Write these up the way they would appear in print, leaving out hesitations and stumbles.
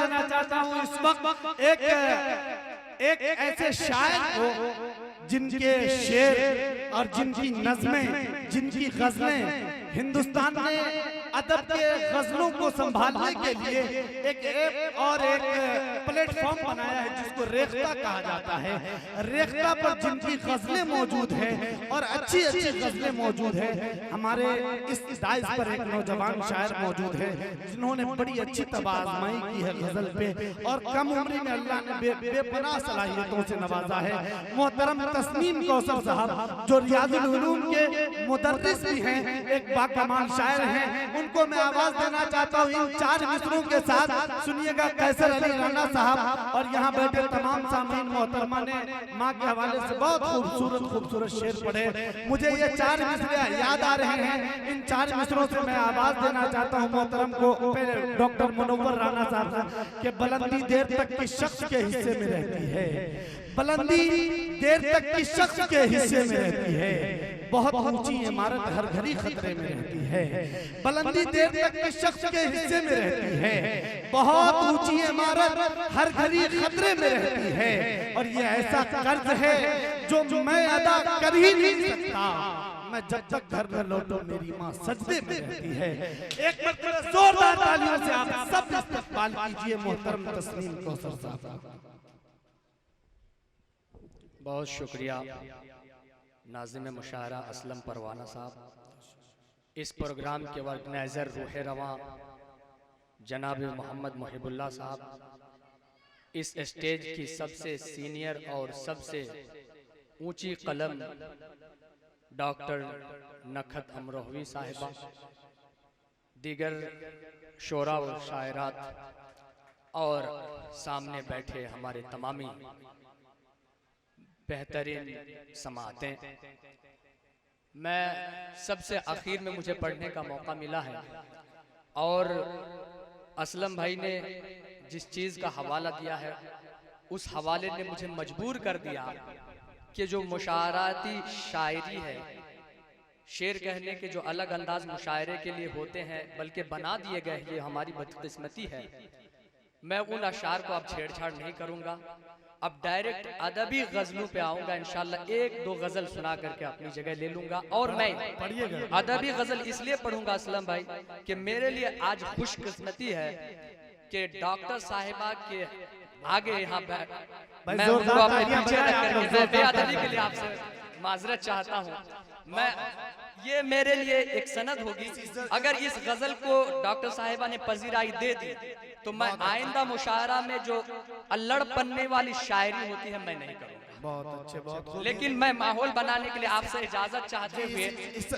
देना चाहता हूँ इस वक्त एक ऐसे शायर को जिनके शेर और जिनकी नज़में, जिनकी गज़लें हिंदुस्तान ने अदब के गज़लों को संभालने के लिए एक ऐप और एक प्लेटफॉर्म बनाया है जिसको रेख्ता कहा जाता है। रेख्ता पर जिनकी गज़लें मौजूद है और अच्छी अच्छी गज़लें मौजूद है। हमारे इस दाइस पर एक नौजवान शायर मौजूद है जिन्होंने बड़ी अच्छी तबाज़माई की है गज़ल पे और कम उम्र में अल्लाह ने बेपनाह सलाहियतों से नवाजा है। मोहतरम तस्नीम कौसर साहब जो रियाजुल उलूम के मुदर्रिस भी हैं, एक बाकमाल शायर हैं, उनको मैं आवाज देना चाहता हूँ इन 4 मिसरों के साथ। सुनिएगा कैसर अली राना साहब और यहाँ बैठे तमाम सामीन मोहतरमा ने माँ के हवाले से बहुत खूबसूरत शेर पढ़े। मुझे ये 4 मिसरे याद आ रहे हैं। इन 4 मिसरों से मैं आवाज देना चाहता हूँ मोहतरम को डॉक्टर मुनव्वर राना साहब के बुलंदी देर तक की शख्स के हिस्से में रहती है। बुलंदी देर तक की शख्स के हिस्से में रहती है। बहुत ऊंची इमारत हर घड़ी खतरे में रहती है। बुलंदी देर तक के शख्स के हिस्से में रहती है। बहुत ऊंची इमारत हर घड़ी खतरे में रहती है। और ये ऐसा कर्ज है जो मैं अदा कर ही नहीं सकता। मैं जब तक घर में लौटूं मेरी माँ सजदे में रहती है। एक मरतबा जोरदार तालियों से आप सब इस्तकबाल कीजिए मोहतरम तस्नीम कौसर साहब। बहुत शुक्रिया नाज़िम मुशायरा असलम परवाना साहब। इस प्रोग्राम के ऑर्गेनाइज़र रूह रवां जनाब मोहम्मद मुहिबुल्लाह साहब, इस स्टेज की सबसे सीनियर और सबसे ऊंची कलम डॉक्टर नखत अमरोहवी साहिबा, दीगर शोरा और शायरात और सामने बैठे हमारे तमामी बेहतरीन समातें। मैं सबसे आखिर में मुझे पढ़ने का मौका मिला है और असलम भाई ने जिस चीज़ का हवाला दिया है उस हवाले ने मुझे मजबूर कर दिया कि जो मुशायराती शायरी है, शेर कहने के जो अलग अंदाज मुशायरे के लिए होते हैं बल्कि बना दिए गए, ये हमारी बदकिस्मती है। मैं उन अशार को अब छेड़छाड़ नहीं करूँगा, अब डायरेक्ट अदबी गज़लों पे आऊँगा। इंशाल्लाह 1-2 गज़ल सुना करके अपनी जगह ले लूँगा। और मैं अदबी गज़ल इसलिए पढ़ूँगा असलम भाई कि मेरे लिए आज खुशकिस्मती है कि डॉक्टर साहिबा के आगे यहाँ मैं उनको अपने पीछे रखकर बेअदबी के लिए आपसे माजरत चाहता हूँ। मैं ये मेरे लिए एक सनद होगी। अगर इस गजल को डॉक्टर साहिबा ने पजीराई दे दी तो मैं आइंदा मुशायरा में जो अल्लड़ पन्ने वाली शायरी होती है मैं नहीं करूँगा। बहुत अच्छे, बहुत। लेकिन मैं माहौल बनाने के लिए आपसे इजाजत चाहते हुए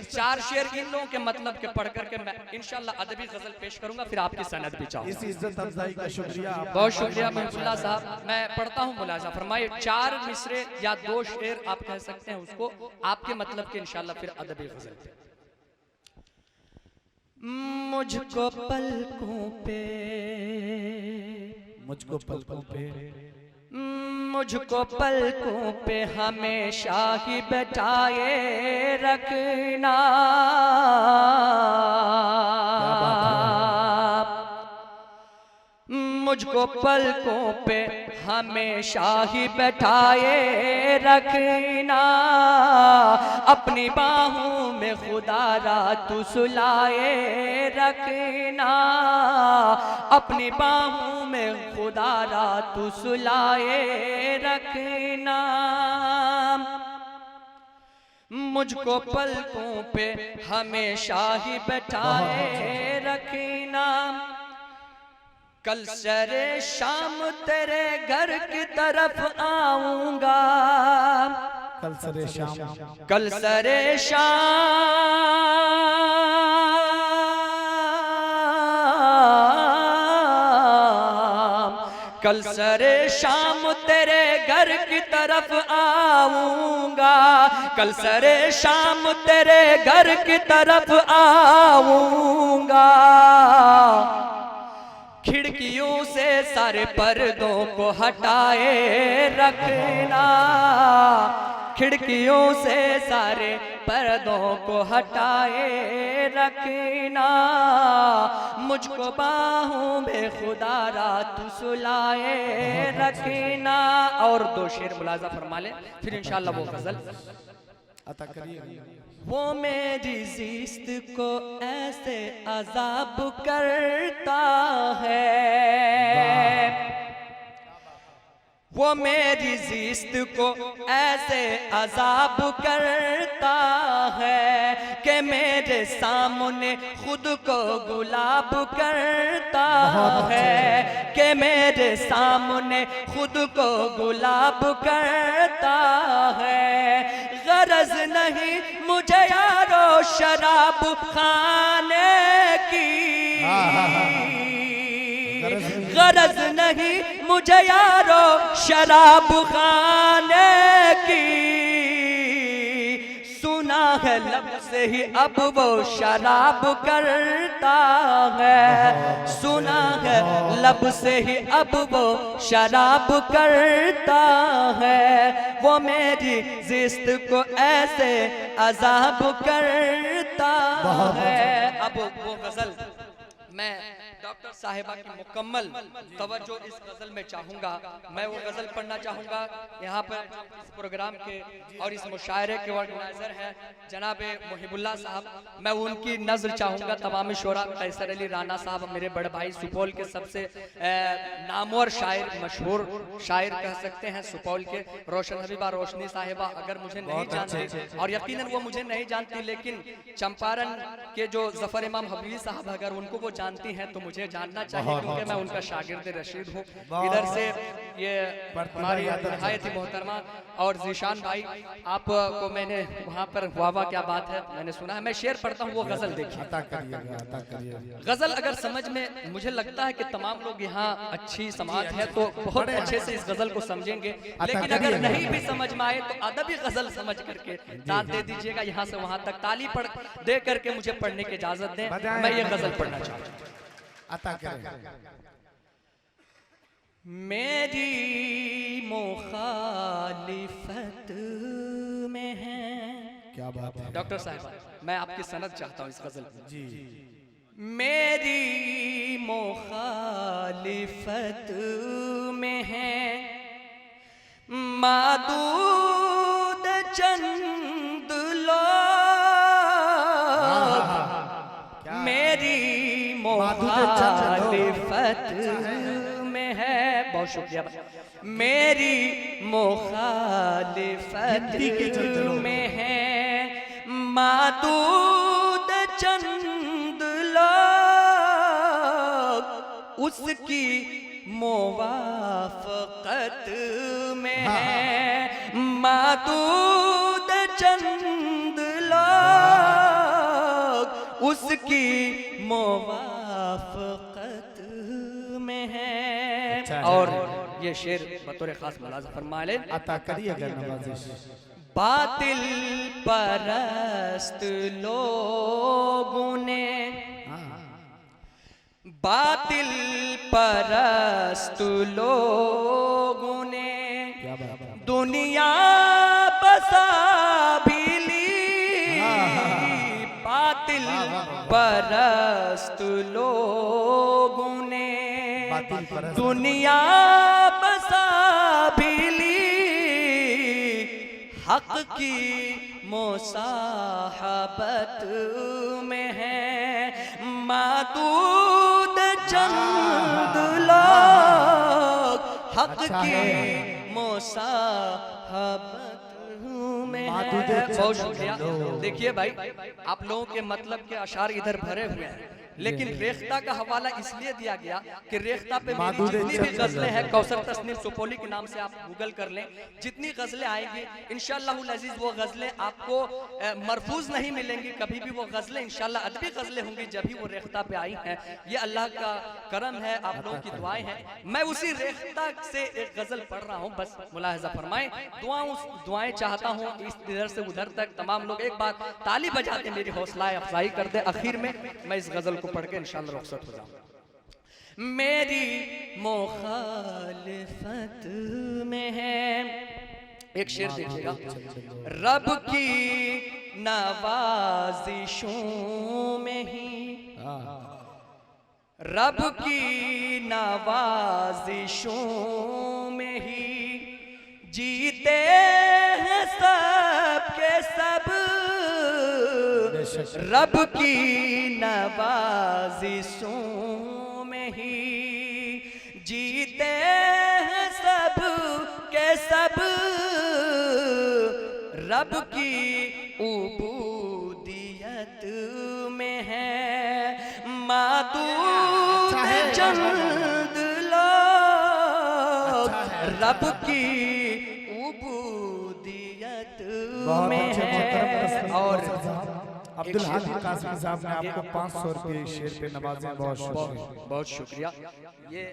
4 शेर इन लोगों के मतलब के पढ़ करके मैं इंशाल्लाह अदबी गजल पेश करूंगा, फिर आपकी सनद भी चाहूंगा। इस इज्जत अफजाई का शुक्रिया। बहुत शुक्रिया महबूबुल्लाह साहब। मैं पढ़ता हूँ, मुलाजा फरमाइए। 4 मिसरे या 2 शेर आप कह सकते हैं उसको, आपके मतलब के इंशाल्लाह फिर अदबी गजल पे। मुझको पलकों पे, मुझको पलकों पे, मुझको पलकों पे हमेशा ही बैठाए रखना। मुझको पलकों पे हमेशा ही बैठाए रखना। अपनी बाहों में खुदारा तू सुलाए रखना। अपनी बाहों में खुदारा तू सुलाए रखना। मुझको पलकों पे हमेशा ही बैठाए रखना। कल सरे शाम तेरे घर की तरफ आऊंगा। कल सरे शाम, कल सरे शाम, कल सरे शाम तेरे घर की तरफ आऊंगा। कल सरे शाम तेरे घर की तरफ आऊंगा। खिड़कियों से सारे पर्दों को हटाए रखना। खिड़कियों से सारे पर्दों को हटाए रखना, मुझको बाहों में खुदा रात सुलाए रखना। और दो शेर मुलाजा फरमा ले, फिर इंशाल्लाह वो गजल अता करिए। वो मेरी जिस्त को ऐसे अजाब करता है, वो मेरी जिस्त को ऐसे अजाब करता है कि मेरे सामने खुद को गुलाब करता है, कि मेरे सामने खुद को गुलाब करता है। गरज नहीं मुझे यारो शराब खाने की, गरज नहीं मुझे यारो शराब खाने की, सुना है लब से ही अब वो शराब करता है, सुना है लब से ही अब वो शराब करता है। वो मेरी जिस्त को ऐसे अजाब करता है। अब वो गजल मैं डॉक्टर साहिबा की मुकम्मल तवज्जो इस गजल में चाहूंगा। मैं वो गजल पढ़ना चाहूंगा। यहाँ पर इस प्रोग्राम के और इस मुशायरे के ऑर्गेनाइजर हैं जनाब मुहिबुल्लाह साहब, मैं उनकी नज़र चाहूंगा। तमाम शोरा कैसर अली राना साहब मेरे बड़े भाई, सुपौल के सबसे नामवर शायर, मशहूर शायर कह सकते हैं सुपौल के। रोशन हबीबा रोशनी साहिबा अगर मुझे नहीं जानती, और यकीनन वो मुझे नहीं जानती, लेकिन चंपारण के जो जफर इमाम हबीबी साहब अगर उनको वो जानती हैं तो मुझे जानना चाहिए, क्योंकि मैं उनका शागिर्द रशीद हूँ। इधर से ये हमारी नहायत ही मोहतरमा और जीशान भाई, आपको मैंने वहाँ पर वाह क्या बात है मैंने सुना है। मैं शेर पढ़ता हूँ, वो गजल देखिए। गजल अगर समझ में, मुझे लगता है कि तमाम लोग यहाँ अच्छी समाज है तो बहुत अच्छे से इस गजल को समझेंगे, लेकिन अगर नहीं भी समझ में आए तो अदबी गजल समझ करके दाद दे दीजिएगा। यहाँ से वहाँ तक ताली पढ़ दे करके मुझे पढ़ने की इजाजत दें। मैं ये गजल पढ़ना चाहता हूँ। मेरी मुखालिफत में है, क्या बात है डॉक्टर साहब, मैं आपकी सनद चाहता हूँ इस गजल में। जी। मेरी मुखालिफत में है मादूद चंद लोग, मेरी मुखालिफत में है, बहुत शुक्रिया, मेरी मुखालिफत में है मादूद चंद लोग, उसकी मुवाफकत में है मादूद चंद लोग, उसकी मुवाफकत में है। और ये शेर बतौर खास मुलाज़ा फरमा ले, अता करिए अगर नवाजिश। बातिल परस्त लोगों ने, बातिल परस्त लोगों ने दुनिया बसा भी ली, बातिल परस्त लोगों ने दुनिया बसा भी ली, हक की मुसाहबत में है मादूद चंद लोग, हक की मुसाहबत में है। बहुत शुक्रिया। देखिए भाई, आप लोगों के मतलब के अशार इधर भरे हुए हैं, लेकिन रेख्ता का हवाला इसलिए दिया गया कि रेख्ता पे मेरी जितनी भी गजलें हैं, कौसर तस्नीम सुपौली के नाम से आप गूगल कर लें, जितनी गजलें आएंगी इंशाअल्लाहुल अजीज वो गजलें आपको मरफूज नहीं मिलेंगी कभी भी। वो गजलें इंशाअल्लाह अदबी गजलें होंगी जब भी वो रेख्ता पे आई हैं। ये अल्लाह का करम है, आप लोगों की दुआएं हैं। मैं उसी रेख्ता से एक गजल पढ़ रहा हूँ, बस मुलाहजा फरमाएं। दुआएं चाहता हूँ इधर से उधर तक तमाम लोग एक बार ताली बजा दे, मेरी हौसला अफजाई कर दे। आखिर में मैं इस गजल को पढ़ के इंशाअल्लाह रुखसत हो जाऊं। मेरी मुखालिफत में है, एक शेर देखिएगा। रब की नवाजिशों में ही, रब की नवाजिशों में ही जीते हैं सब के सब। रब की नवाजिशों में ही जीते हैं सब के सब। रब की उबूदियत में है मादूद चंद लोग। रब की उबूदियत में है। और अब्दुल हादी कासिमी साहब ने आपको 500 रुपये शेर पे नवाजे, बहुत शुक्रिया। बहुत शुक्रिया। ये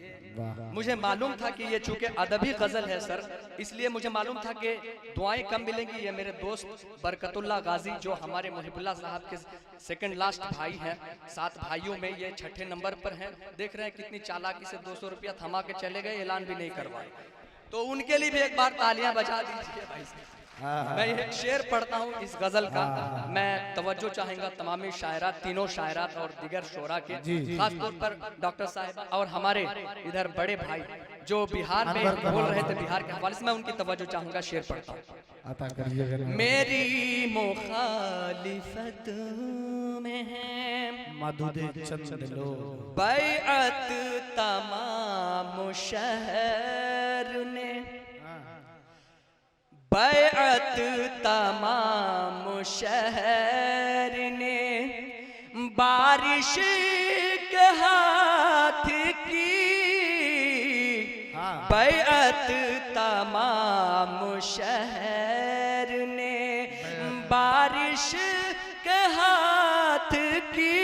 मुझे मालूम था कि ये चूंकि अदबी गजल है सर, इसलिए मुझे मालूम था कि दुआएं कम मिलेंगी। ये मेरे दोस्त बरकतुल्लाह गाजी जो हमारे मुहिबुल्लाह साहब के सेकंड लास्ट भाई हैं, 7 भाइयों में ये 6ठे नंबर पर हैं। देख रहे हैं कितनी चालाकी से 200 रुपया थमा के चले गए, ऐलान भी नहीं करवाए। तो उनके लिए भी एक बार तालियां बजा दीजिए भाई। मैं एक शेर पढ़ता हूँ इस गजल का। मैं तवज्जो चाहूंगा तमाम शायरात, तीनों शायरात और दिगर शोरा के, खास तौर पर डॉक्टर साहिब और हमारे इधर बड़े भाई जो बिहार में बोल रहे थे, बिहार के हवाले से मैं उनकी तवज्जो चाहूंगा। शेर पढ़ता हूँ। मेरी मुखालिफत में है मदुदे चंद लोग, बैअत तमाम शहर ने, बैअत तमाम शहर ने बारिश के हाथ की। बैअत तमाम शहर ने बारिश के हाथ की।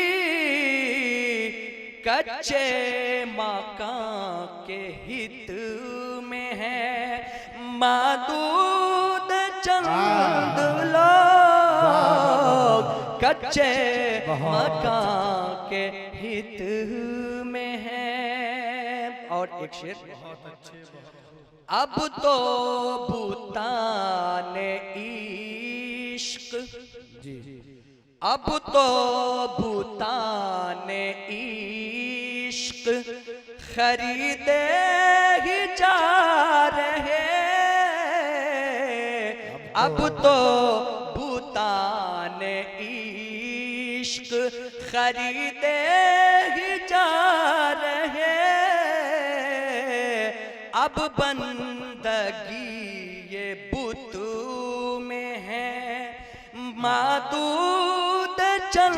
कच्चे मकान के हित में है मादूद चंद लोग। कच्चे मकान के हित में है। और एक शेर। अब तो बुताने इश्क, अब तो बुताने इश्क खरीदे ही जा रहे। अब तो बुताने इश्क खरीदे ही जा रहे। अब बंदगी ये बुत में है मादूद चंद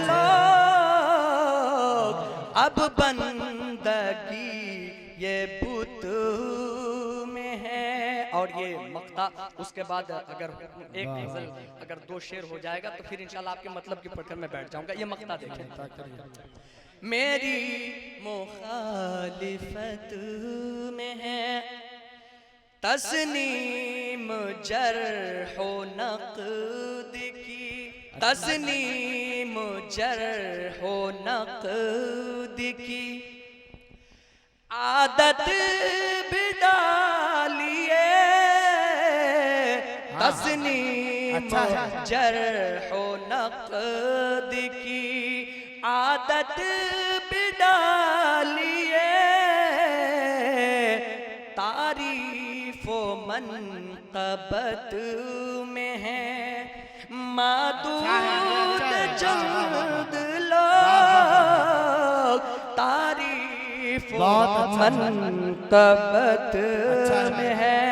लोग। अब बंदगी ये बुत में है। और ये मक्ता उसके बाद अगर एक गजल अगर 2 शेर हो जाएगा तो फिर इंशाल्लाह आपके मतलब की पढ़कर मैं बैठ जाऊंगा। ये मक्ता देखें। मेरी मुखालिफत में है तस्नीम जर्हो नक़द की। तस्नीम जर्हो नक़द की आदत बिडालिए। तस्नीम जर्हो नक़द की आदत बिडालिए। तारीफ व मनक़बत में है मादूद चंद लोग। तारीफ व मनक़बत में है